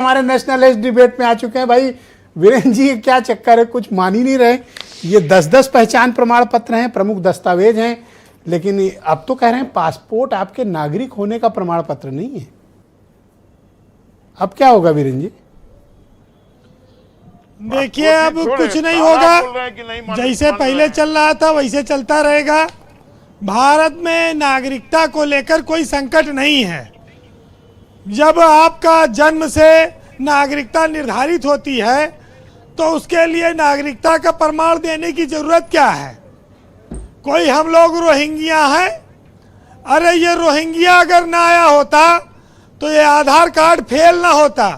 हमारे nationalist debate में आ चुके हैं। भाई वीरेंद्र जी, क्या चक्कर है, कुछ मान ही नहीं रहे। ये 10-10 पहचान प्रमाण पत्र हैं, प्रमुख दस्तावेज हैं, लेकिन अब तो कह रहे हैं पासपोर्ट आपके नागरिक होने का प्रमाण पत्र नहीं है। अब क्या होगा वीरेंद्र जी? देखिए, अब कुछ नहीं होगा। जैसे पहले चल रहा था वैसे चलता रहेगा। भारत में नागरिकता को लेकर कोई संकट नहीं है। जब आपका जन्म से नागरिकता निर्धारित होती है तो उसके लिए नागरिकता का प्रमाण देने की जरूरत क्या है? कोई हम लोग रोहिंग्या हैं, अरे ये रोहिंग्या अगर ना आया होता तो ये आधार कार्ड फेल ना होता।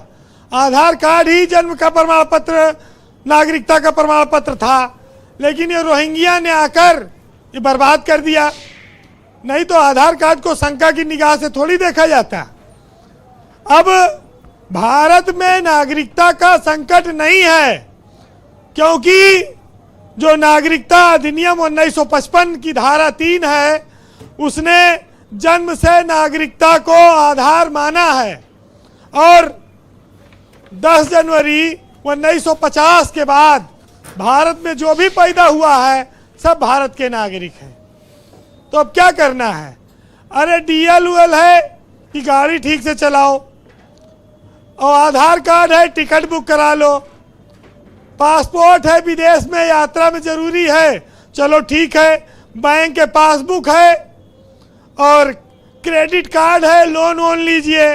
आधार कार्ड ही जन्म का प्रमाण पत्र, नागरिकता का प्रमाण पत्र था, लेकिन ये रोहिंग्या ने आकर ये बर्बाद कर दिया। नहीं तो आधार कार्ड को शंका की निगाह से थोड़ी देखा जाता। अब भारत में नागरिकता का संकट नहीं है, क्योंकि जो नागरिकता अधिनियम 1955 की धारा 3 है, उसने जन्म से नागरिकता को आधार माना है। और 10 जनवरी 1950 के बाद भारत में जो भी पैदा हुआ है सब भारत के नागरिक हैं। तो अब क्या करना है? अरे DL है कि गाड़ी ठीक से चलाओ, और आधार कार्ड है टिकट बुक करा लो, पासपोर्ट है विदेश में यात्रा में जरूरी है, चलो ठीक है, बैंक के पासबुक है और क्रेडिट कार्ड है, लोन वोन लीजिए,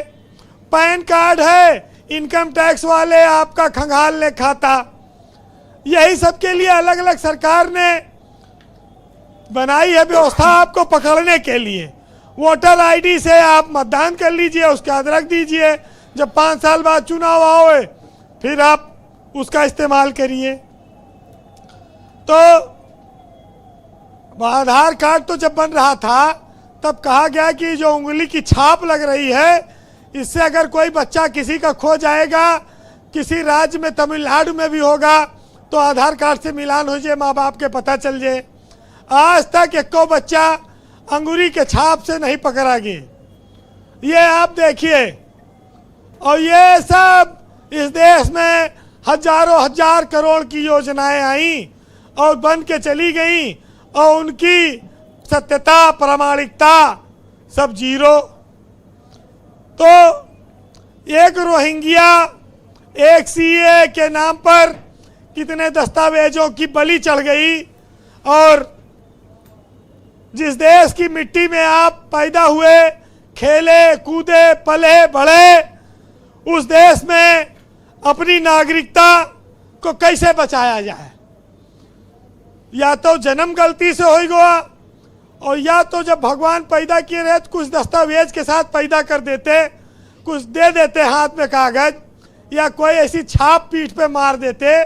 पैन कार्ड है, इनकम टैक्स वाले आपका खंगाल ले खाता। यही सब के लिए अलग अलग सरकार ने बनाई है व्यवस्था आपको पकड़ने के लिए। वोटर ID से आप मतदान कर लीजिए, उसके बाद रख दीजिए, जब 5 साल बाद चुनाव आओ फिर आप उसका इस्तेमाल करिए। तो आधार कार्ड तो जब बन रहा था तब कहा गया कि जो उंगली की छाप लग रही है, इससे अगर कोई बच्चा किसी का खो जाएगा, किसी राज्य में तमिलनाडु में भी होगा, तो आधार कार्ड से मिलान हो जाए, माँ बाप के पता चल जाए। आज तक एको बच्चा अंगूरी के छाप से नहीं पकड़ा गया। ये आप देखिए, और ये सब इस देश में हजारों हजार करोड़ की योजनाएं आई और बन के चली गई, और उनकी सत्यता प्रामाणिकता सब जीरो। तो एक रोहिंग्या, एक CA के नाम पर कितने दस्तावेजों की बलि चढ़ गई। और जिस देश की मिट्टी में आप पैदा हुए, खेले कूदे पले बढ़े, उस देश में अपनी नागरिकता को कैसे बचाया जाए? या तो जन्म गलती से हो गया, और या तो जब भगवान पैदा किए रहे तो कुछ दस्तावेज के साथ पैदा कर देते, कुछ दे देते हाथ में कागज, या कोई ऐसी छाप पीठ पे मार देते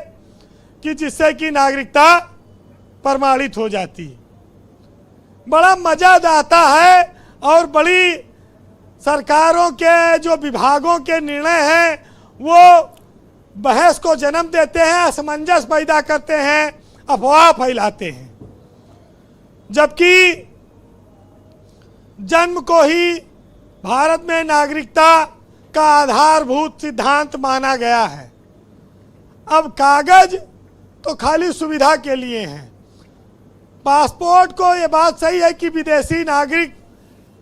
कि जिससे कि नागरिकता प्रमाणित हो जाती। बड़ा मजा आता है, और बड़ी सरकारों के जो विभागों के निर्णय हैं वो बहस को जन्म देते हैं, असमंजस पैदा करते हैं, अफवाह फैलाते हैं। जबकि जन्म को ही भारत में नागरिकता का आधारभूत सिद्धांत माना गया है। अब कागज तो खाली सुविधा के लिए हैं। पासपोर्ट को ये बात सही है कि विदेशी नागरिक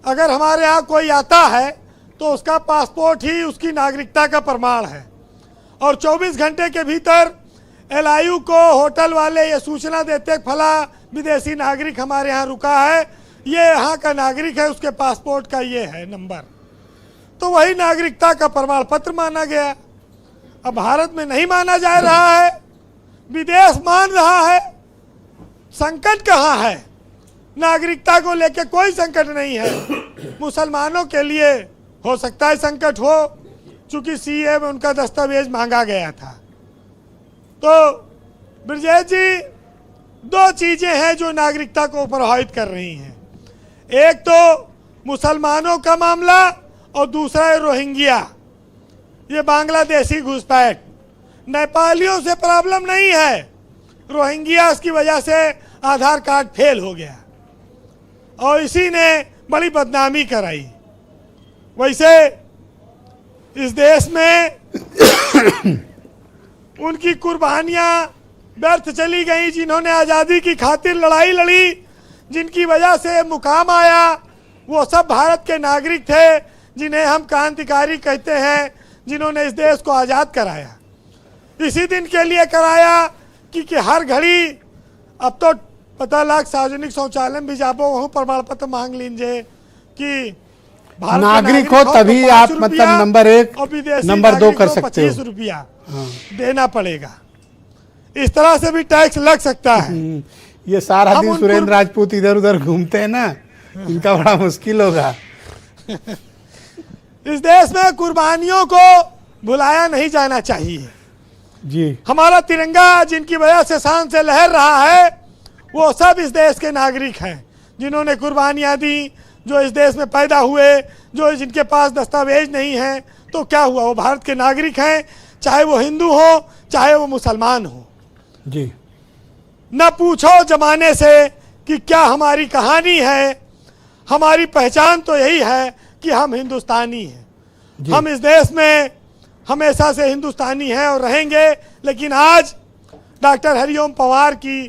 अगर हमारे यहाँ कोई आता है तो उसका पासपोर्ट ही उसकी नागरिकता का प्रमाण है, और 24 घंटे के भीतर LIU को होटल वाले ये सूचना देते फला विदेशी नागरिक हमारे यहाँ रुका है, ये यहाँ का नागरिक है, उसके पासपोर्ट का ये है नंबर, तो वही नागरिकता का प्रमाण पत्र माना गया। अब भारत में नहीं माना जा रहा है, विदेश मान रहा है। संकट कहाँ है? नागरिकता को लेकर कोई संकट नहीं है। मुसलमानों के लिए हो सकता है संकट हो, चूंकि CA में उनका दस्तावेज मांगा गया था। तो ब्रजेश जी, 2 चीजें हैं जो नागरिकता को प्रभावित कर रही हैं। एक तो मुसलमानों का मामला, और दूसरा है रोहिंग्या, ये बांग्लादेशी घुसपैठ। नेपालियों से प्रॉब्लम नहीं है, रोहिंग्या की वजह से आधार कार्ड फेल हो गया और इसी ने बड़ी बदनामी कराई। वैसे इस देश में उनकी कुर्बानियां व्यर्थ चली गई, जिन्होंने आज़ादी की खातिर लड़ाई लड़ी, जिनकी वजह से मुकाम आया, वो सब भारत के नागरिक थे, जिन्हें हम क्रांतिकारी कहते हैं, जिन्होंने इस देश को आज़ाद कराया। इसी दिन के लिए कराया कि हर घड़ी, अब तो पता लाख सार्वजनिक शौचालय भी जाबो, वहाँ प्रमाण पत्र मांग लीजिए कि नागरिक हो तभी आप मतलब नंबर 1 नंबर 2 कर सकते हो। 25 रुपया देना पड़ेगा। इस तरह से भी टैक्स लग सकता है। ये सारा दिन सुरेंद्र राजपूत इधर उधर घूमते हैं ना, इनका बड़ा मुश्किल होगा। इस देश में कुर्बानियों को भुलाया नहीं जाना चाहिए जी। हमारा तिरंगा जिनकी वजह से शान से लहर रहा है, वो सब इस देश के नागरिक हैं, जिन्होंने कुर्बानियां दी, जो इस देश में पैदा हुए, जो जिनके पास दस्तावेज नहीं है, तो क्या हुआ, वो भारत के नागरिक हैं, चाहे वो हिंदू हो चाहे वो मुसलमान हो जी। न पूछो जमाने से कि क्या हमारी कहानी है, हमारी पहचान तो यही है कि हम हिंदुस्तानी हैं। हम इस देश में हमेशा से हिंदुस्तानी हैं और रहेंगे। लेकिन आज डॉक्टर हरिओम पंवार की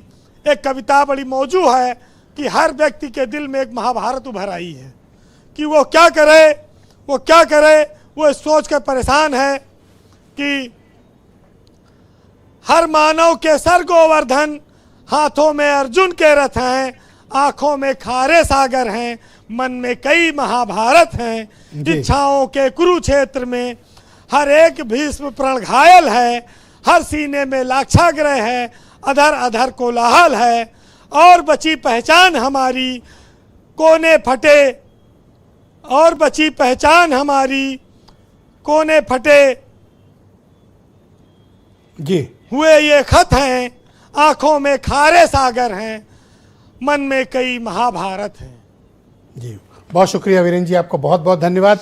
एक कविता बड़ी मौजू है कि हर व्यक्ति के दिल में एक महाभारत उभर आई है कि वो क्या करे, वो क्या करे। वो इस सोच कर परेशान है कि हर मानव के सर गोवर्धन, हाथों में अर्जुन के रथ हैं, आंखों में खारे सागर हैं, मन में कई महाभारत हैं, इच्छाओं के कुरुक्षेत्र में हर एक भीष्म प्रण घायल है, हर सीने में लाक्षाग्रह है, अधर अधर कोलाहल है, और बची पहचान हमारी कोने फटे, और बची पहचान हमारी कोने फटे जी। हुए ये खत हैं, आंखों में खारे सागर हैं, मन में कई महाभारत हैं। जी बहुत शुक्रिया वीरेंद्र जी, आपको बहुत बहुत धन्यवाद।